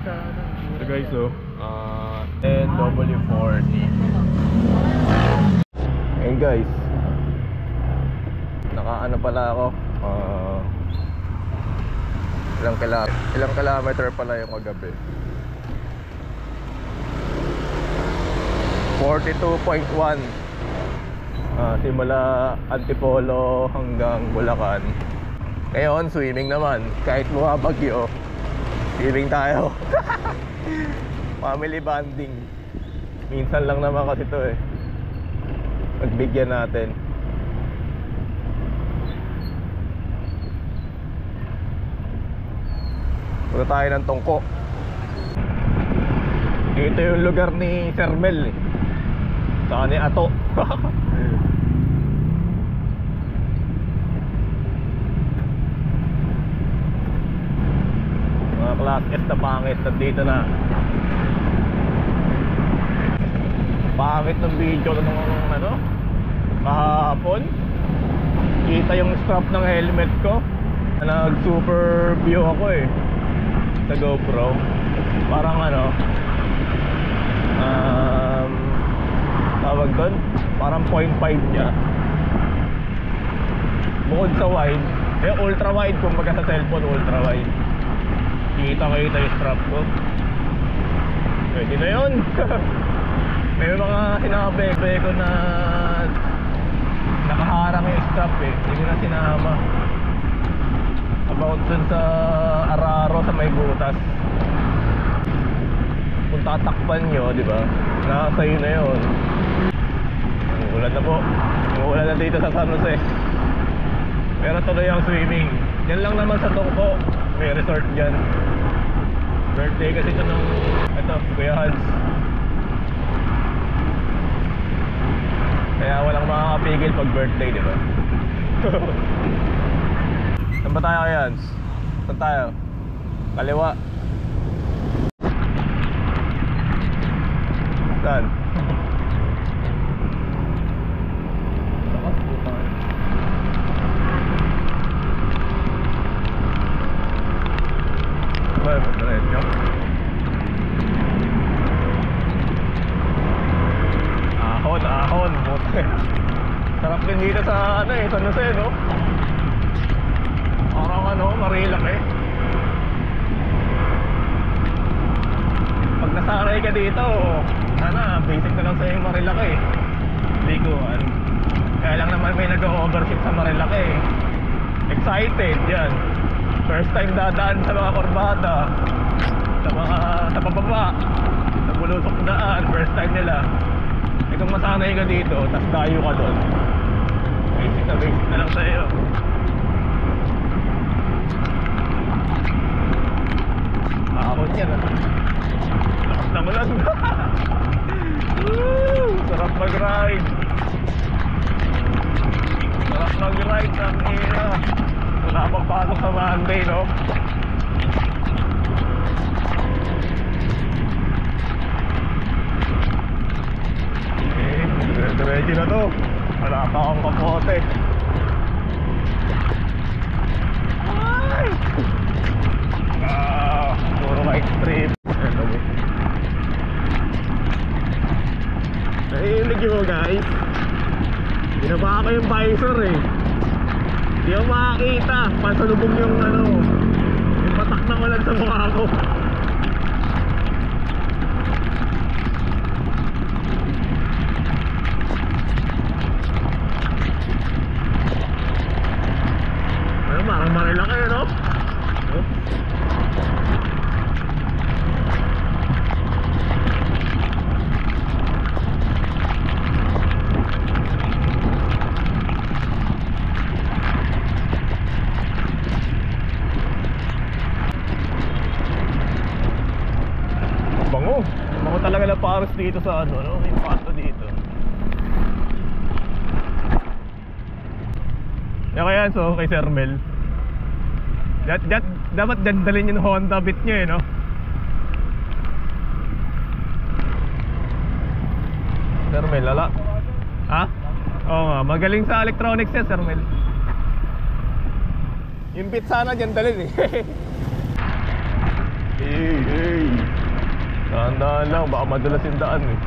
So guys, NW40. Ayun guys, nakaano pala ako, ilang kilometer pala yung kagabi. 42.1, simula Antipolo hanggang Bulacan. Ngayon swimming naman, kahit bumabagyo, swimming tayo. Family bonding. Minsan lang naman kasi ito eh, pagbigyan natin. Punta tayo ng Tungko. Ito yung lugar ni Sir Mel eh. Saka ni Ato. Mga class S na pangit, nandito na. Pangit ng video nung ano, kahapon. Kita yung strap ng helmet ko. Nag super view ako eh sa GoPro. Parang ano, tawag doon, parang 0.5 niya. Bukod sa wide, ultra wide, kumbaga sa cellphone ultra wide. Kita yung strap ko. Pwede na yun. May mga sinabi ko na nakaharang yung strap eh, hindi ko na sinama. About dun sa Araro sa may butas. Kung tatakpan nyo, di ba? Nakasayo na yun. Umuulan na po. Umuulan na dito sa San Jose. Pero tuloy ang swimming. Yan lang naman sa Tungko. May resort dyan. Birthday kasi ito ng Kuya Hans. Kaya walang makakapigil pag birthday, di ba? Saan ba tayo kay Hans? Saan tayo? Kaliwa. Saan? Ahon. Sarap din dito sa ano eh, San Jose, no? Parang ano, Marilaki. Pag nasanay ka dito, basic na lang sa'yo yung Marilaki. Liguan. Kaya lang naman may nag-overship sa Marilaki. Excited, yan. First time dadaan sa mga kurbada, sa pababa, sa bulusok daan, first time nila. Kung masanay ka dito, tas dayo ka doon, basic na lang sa'yo. Ahon yan ah. Lakas ng ulan. Sarap mag-ride. Sarap mag-ride ng hira. Wala pang pasok sa Monday, no? Ready na to. Wala pa akong kapote. Ay! Puro ka extreme. Nahilig mo guys. Binaba ko yung visor eh. Hindi ko makakita. Pasalubong yung yung patak na ulan sa mukha ko. Parang Marilaki, no? Bango talaga na pares dito sa no? Yung pasto dito. Kaya so kay Sir Mel, dapat dandalin yung Honda Beat nyo eh, no? Sir Mel, lala? Ha? Oo nga, magaling sa electronics yan, Sir Mel. Yung Beat sana dyan dalin eh. Hey. Dahan-dahan lang, baka madulas yung daan eh.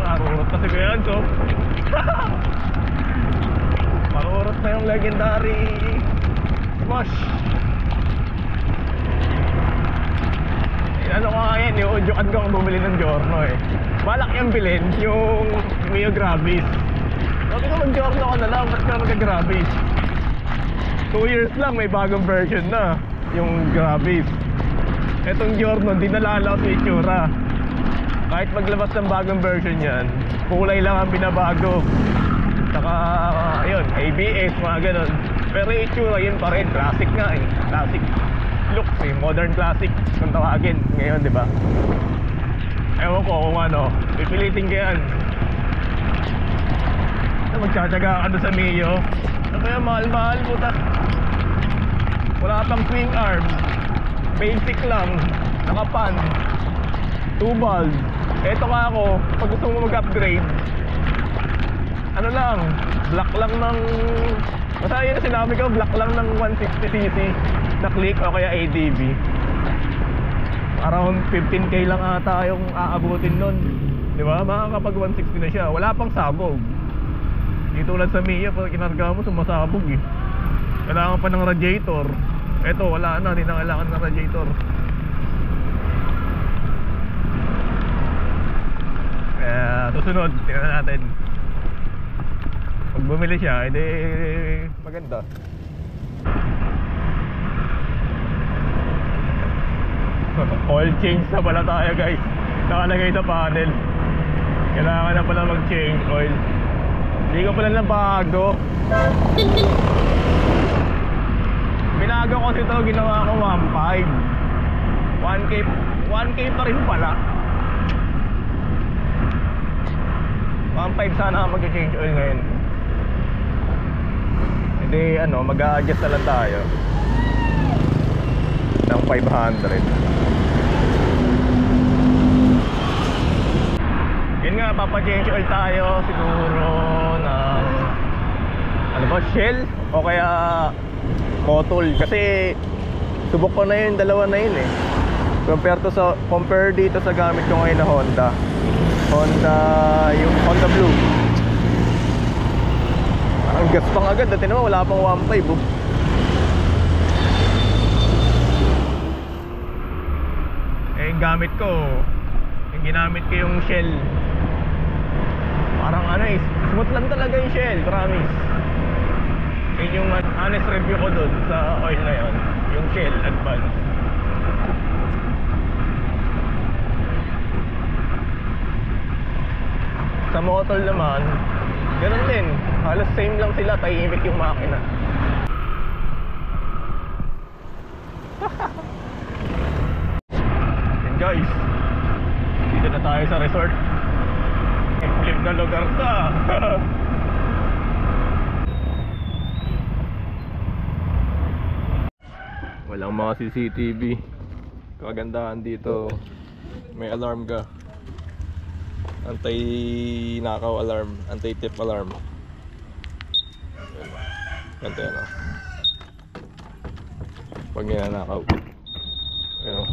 Marurot kasi ko yan, so marurot na yung legendary smash. Ano ka ngayon, yung udyukan ko kung bumili ng Giorno eh. Balak yung bilhin, yung Mio Gravis. Sabi ko mag-Giorno ka na lang, ba't ka mag-Gravis? 2 years lang, may bagong version na, yung Gravis. Etong Giorno, di nalala ko sa itsura. Kahit maglabas ng bagong version yan, kulay lang ang binabago. Saka, ayun, ABS, mga ganon. Pero yung itsura yun pa rin, classic nga eh. Classic looks eh, modern classic kung tawagin ngayon, di ba? Ewan ko kung ano, pipilitin ko yan. Magtsatsaga ka doon sa Mio. Ano kaya mahal-mahal po ta? Wala pang swing arm, basic lang, nakapan, 2 valve. Eto ka ako, pag gusto mo mag-upgrade, ano lang, black lang ng, basta yun na sinabi ko, black lang ng 160cc na click o kaya ADV. Around 15k lang ata yung aabutin nun, di ba? Makakapag 160 na siya, wala pang sabog. Di tulad sa Mia, pag kinarga mo sumasabog eh. Kailangan pa ng radiator. Eto wala na, di na kailangan ng radiator. Kaya susunod, tingnan natin. Pag bumili siya, edi maganda. Oil change na pala tayo guys. Nakalagay sa panel. Kailangan na pala mag-change oil. Hindi ko pala na bago. Binago ko ito, ginawa ko 1.5. 1K pa rin pala. 1.5 sana mag-change oil ngayon. Hindi ano, mag-a-adjust na lang tayo ng 500. Yun nga, papa-change oil tayo siguro ng ano ba, Shell o kaya Motul. Kasi subok ko na yun, dalawa na yun eh. Compare dito sa gamit ko ngayon na yung Honda Blue. Ang gas pang agad, dati naman wala pang 1.5 oh. Yung gamit ko, yung ginamit ko yung Shell. Parang ano eh, smooth lang talaga yung Shell, promise. Yun yung honest review ko dun sa oil na yun, yung Shell Advance. Sa Motul naman, ganun din, halos same lang sila, tahimik yung makina. And guys, dito na tayo sa resort. Flip na lugar ka. Walang mga CCTV. Kagandahan dito, may alarm ka. Anti-nakaw alarm, anti-tip alarm. Ganito yan oh. Pag ninanakaw. Ayan oh.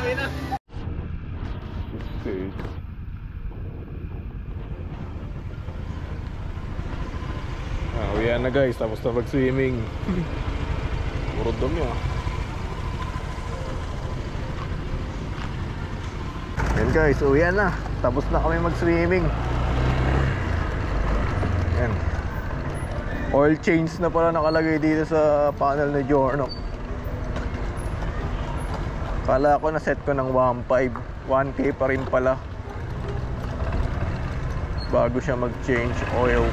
Wina. Okay. Uwian na guys, tapos na mag-swimming. Puro dumi ah. Yan guys, uwian na. Tapos na kami mag-swimming. Yan. Oil change na pala nakalagay dito sa panel ni Giorno. Kala ko na set ko ng 1.5. 1K pa rin pala bago siya mag-change oil.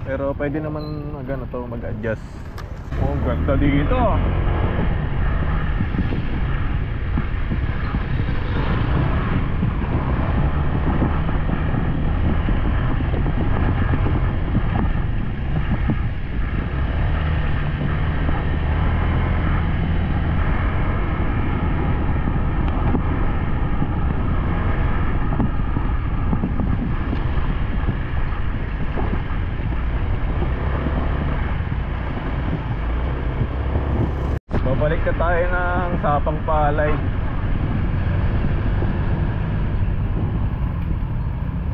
Pero pwede naman ganito mag-adjust. Oh, ganda dito. Balik na tayo ng Sapang Palay.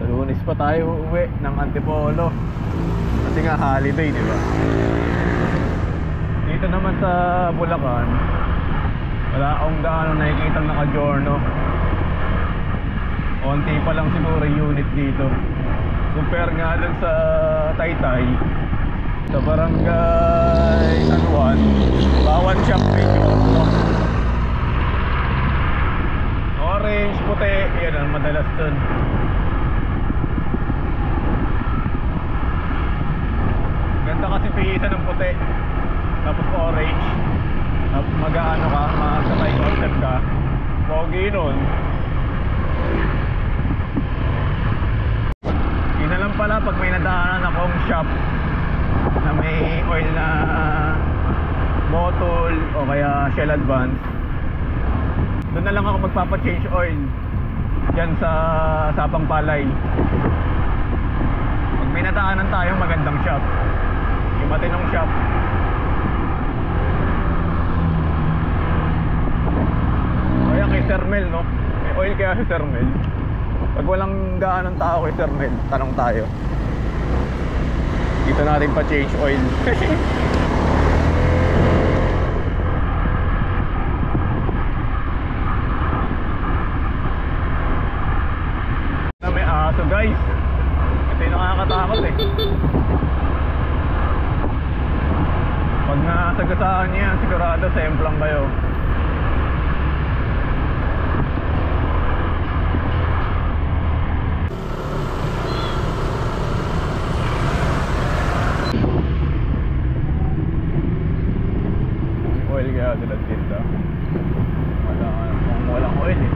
Sa Lunes pa tayo uuwi ng Antipolo. Kasi nga holiday, di ba? Dito naman sa Bulacan, wala akong gaano nakikita naka-giorno. Onti pa lang siguro unit dito. Compare nga dun sa Taytay, sa Barangay San Juan, bawat shop may giorno. Orange, puti, yan ang madalas dun. Ganda kasi pihisa ng puti, tapos orange, tapos mag-ano ka, mag-sabay concept ka, pogi nun. Yun na lang pala pag may nadaanan akong shop na may oil na Motul o kaya Shell Advance, doon na lang ako magpapa-change oil dyan sa Sapang Palay. Pag may nadaanan tayong magandang shop, yung matinong shop, kaya kay Sir Mel, no? May oil kaya si Sir Mel. Pag walang gaanong tao kay Sir Mel, tanong tayo. Dito natin pa change oil. Na may aso, guys. Ito yung nakakatakot eh. Pag nasagasaan niya, sigurado semplang kayo. Oil kaya sila dito. Walang oil eh.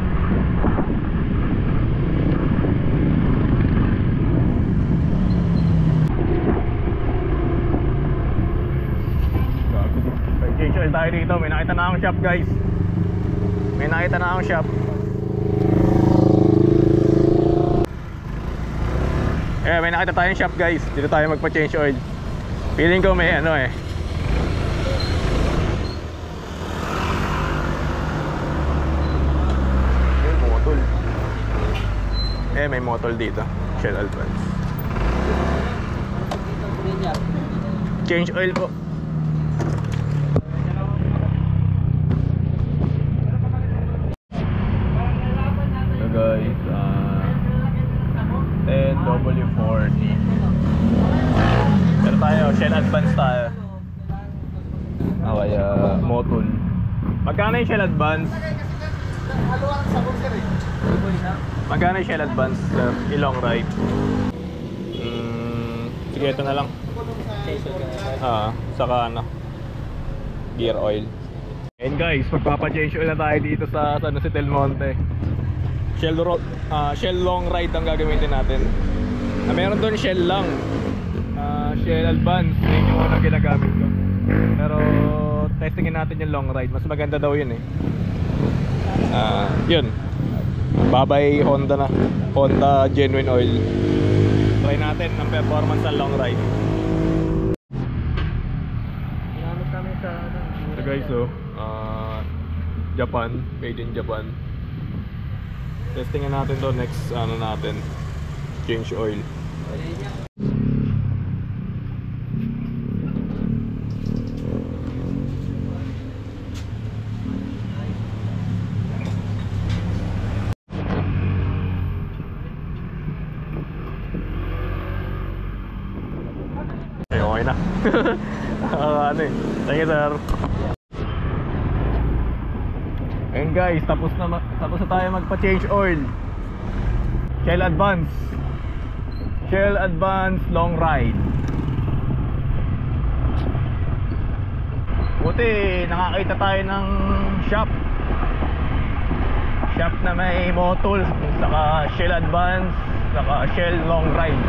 Change oil tayo dito. May nakita na akong shop, guys. May nakita na akong shop. May nakita tayong shop, guys. Dito tayo magpa-change oil. Feeling ko may ano eh, may Motul dito, Shell Advance. Change oil po. So guys, 10W40. Pero tayo, Shell Advance tayo. Kaya Motul. Magkano yung Shell Advance? Magkano yung Shell Advance, sir? Ilong ride? Sige, ito na lang. Saka ano, gear oil. And guys, magpapa-change oil na tayo dito sa San Jose del Monte. Shell long ride ang gagamitin natin. Meron doon Shell lang, Shell Advance, yun yung unang ginagamit ko. Pero testingin natin yung long ride. Mas maganda daw yun eh. Yun, babay Honda na, Honda genuine oil. Try natin ang performance sa long ride. So guys, Japan, made in Japan. Testingin natin to next ano natin, change oil. Okay na. Ano eh. Thank you, sir. And guys, tapos na tayo magpa-change oil. Shell Advance. Shell Advance long ride. Buti nakakita tayo ng shop. Shop na may Motul, saka Shell Advance, saka Shell long ride.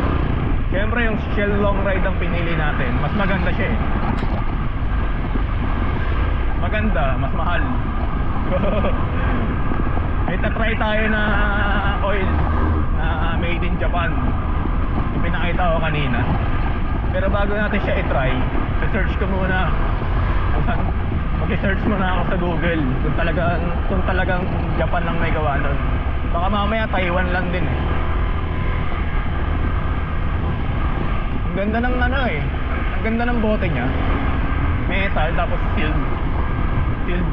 Siyempre yung Shell long ride ang pinili natin. Mas maganda siya eh. Maganda, mas mahal. Ita-try tayo na oil na made in Japan. Yung pinakita ko kanina. Pero bago natin siya i-try, search ko muna kung mag-search mo na ako sa Google kung talagang Japan lang may gawa nun. Baka mamaya Taiwan lang din eh. Ang ganda ng ano eh, ang ganda ng bote niya, metal tapos sealed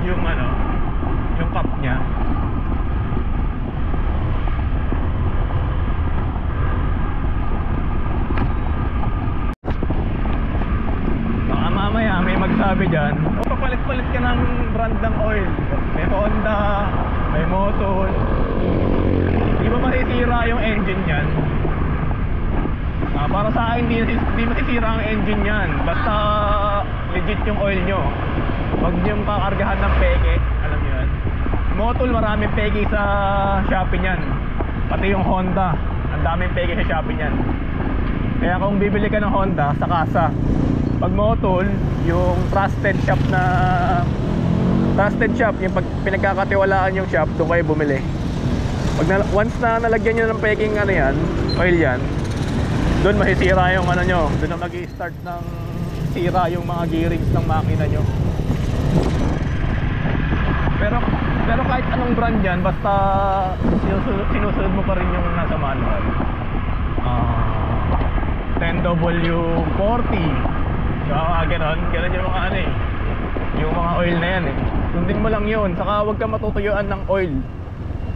yung ano, yung cup niya. Baka mamaya may magsabi dyan, papalit-palit ka ng brand ng oil. May Honda, may Motul. Di ba masisira yung engine yan? Para sa akin, di masisira ang engine yan. Basta legit yung oil nyo. Huwag niyong kakargahan ng peke. Alam nyo yan. Motul, maraming peke sa Shopee nyan. Pati yung Honda, ang daming peke sa Shopee nyan. Kaya kung bibili ka ng Honda, sa kasa. Pag Motul, yung trusted shop, yung pinagkakatiwalaan yung shop, doon kayo bumili. Once na nalagyan nyo ng peking ano yan, oil yan, doon masisira yung ano nyo. Doon na mag-i-start ng sira yung mga gearings ng makina nyo. Pero kahit anong brand yan, basta sinusunod mo pa rin yung nasa manual. 10W40, ganun yung mga ano eh, yung mga oil na yan eh. Sundin mo lang yun, saka huwag ka matutuyuan ng oil.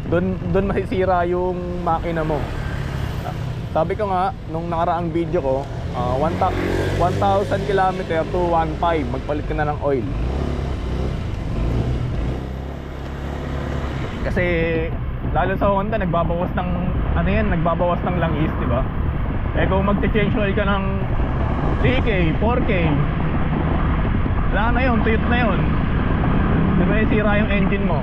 Doon masisira yung makina mo. Sabi ko nga nung nakaraang video ko, 1,000 km to 1,500 magpalit ka na ng oil. Kasi lalo sa Honda nagbabawas ng ano yan, nagbabawas ng langis, di ba? Eh kung magte-change oil ka ng 3K, 4K, wala na yun, tuyot na yun. Di ba sira yung engine mo?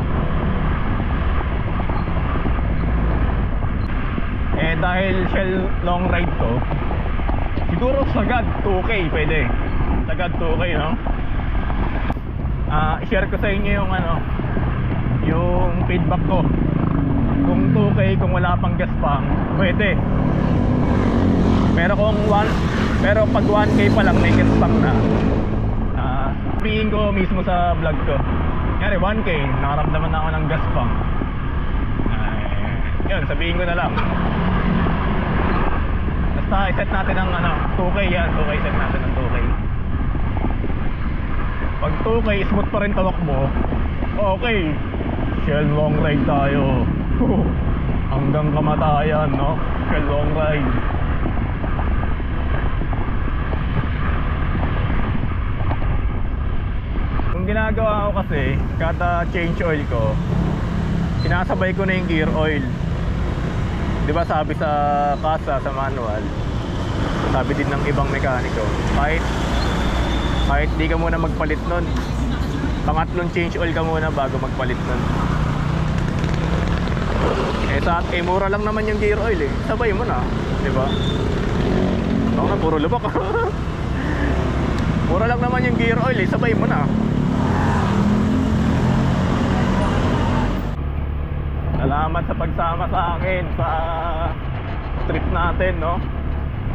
Eh dahil Shell long ride ko, siguro sagad 2K pwede. Sagad 2K, no? I-share ko sa inyo yung ano, yung feedback ko. Kung 2K, kung wala pang gas pang, pwede. Pero pag 1K pa lang may gas pang na, sabihin ko mismo sa vlog ko, kaya 1K, nakaramdaman na ako ng gas pang. Yun, sabihin ko na lang. Basta i-set natin ang ano, 2K yan. 2K, set natin ang 2K. Pag 2K, smooth pa rin tawak mo, okay, Shell long ride tayo. Hanggang kamatayan, no? Shell long ride. Kung ginagawa ko kasi, kada change oil ko, sinasabay ko na yung gear oil. Di ba sabi sa kasa, sa manual, sabi din ng ibang mekaniko, kahit di ka muna magpalit nun, pangatlong change oil ka muna bago magpalit nun. Mura lang naman yung gear oil eh, sabay mo na, di ba? Ako na, puro lubak. Mura lang naman yung gear oil eh, sabay mo na. Salamat sa pagsama sa akin sa trip natin, no?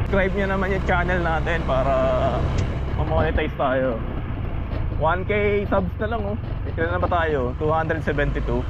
Subscribe nyo naman yung channel natin para ma-monetize tayo. 1K subs na lang, oh. Kailan na ba tayo? 272.